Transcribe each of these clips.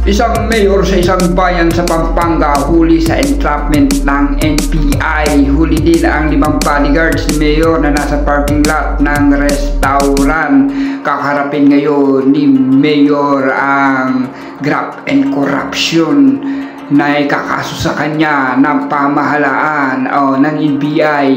Isang mayor sa isang bayan sa Pampanga huli sa entrapment ng NBI. Huli din ang 5 bodyguards ni mayor na nasa parking lot ng restaurant. Kakaharapin ngayon ni mayor ang graft and corruption na ikakaso sa kanya ng pamahalaan o ng NBI.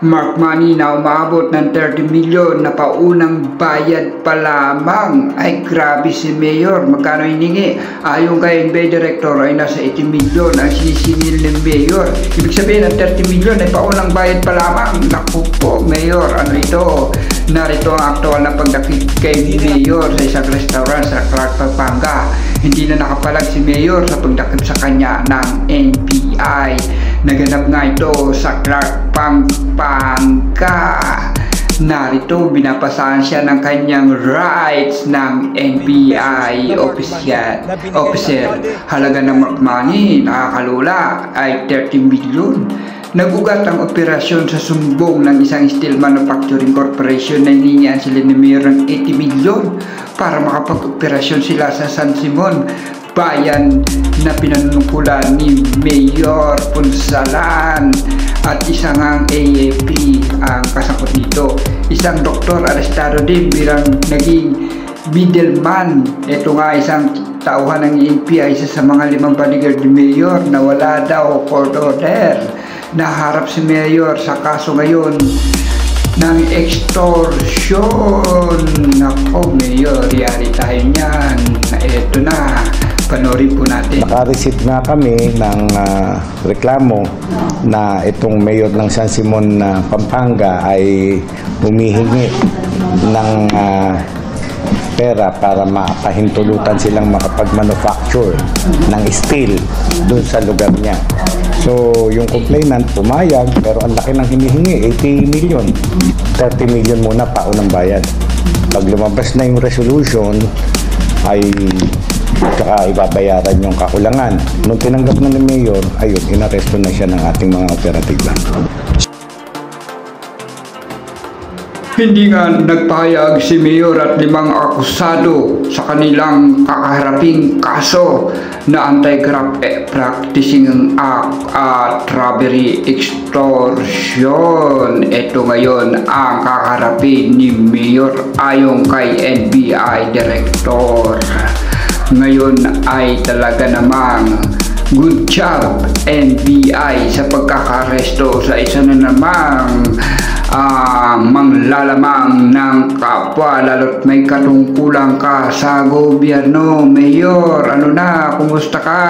Mark money na umabot ng 30 milyon na paunang bayad pa lamang. Ay grabe si mayor, magkano hiningi? Ayon kay NBI director ay nasa 80 milyon ang sinisingil ng mayor. Ibig sabihin ng 30 milyon ay paunang bayad pa lamang. Naku po mayor, ano ito? Narito ang aktual na pagdakip kay mayor sa isang restaurant sa Clark, Pampanga. Hindi na nakapalag si mayor sa pagdakip sa kanya ng NBI. Naganap nga ito sa Clark, Pampanga. Narito binapasahan siya ng kanyang rights ng NBI officer. Halaga ng mark money nakakalula ay 30 milyon. Nagugat ang operasyon sa sumbong ng isang steel manufacturing corporation na hiningian sila ni mayor ng 80 milyon para makapag-operasyon sila sa San Simon, bayan na pinanungkulan ni Mayor Punsalan. At isang ang AAP ang kasangkot nito. Isang doktor arestado din bilang naging middleman. Ito nga isang tauhan ng NBI, isa sa mga 5 bodyguard ni mayor na wala daw court order. Naharap si mayor sa kaso ngayon ng extortion. Nako mayor, yari tayo niyan. Ito na, panoorin po natin. Naka-receive nga kami ng reklamo na itong mayor ng San Simon, Pampanga ay humihingi ng pera para mapahintulutan silang makapag-manufacture ng steel dun sa lugar niya. So, yung complainant pumayag, pero ang laki ng hinihingi, 80 million. 30 million muna paunang bayad. Pag lumabas na yung resolution, ay saka ibabayaran yung kakulangan. Nung tinanggap na ni mayor, ayun, inaresto na siya ng ating mga operatiba. Hindi nga nagpahayag si mayor at 5 akusado sa kanilang kakaharaping kaso na anti-graft practicing act at robbery extortion. Ito ngayon ang kakaharapin ni mayor ayon kay NBI director. Ngayon ay talaga namang good job NBI sa pagkakaresto sa isa na namang manglalamang ng kapwa, lalo't may katungkulan ka sa gobyerno. Mayor, ano na, kumusta ka?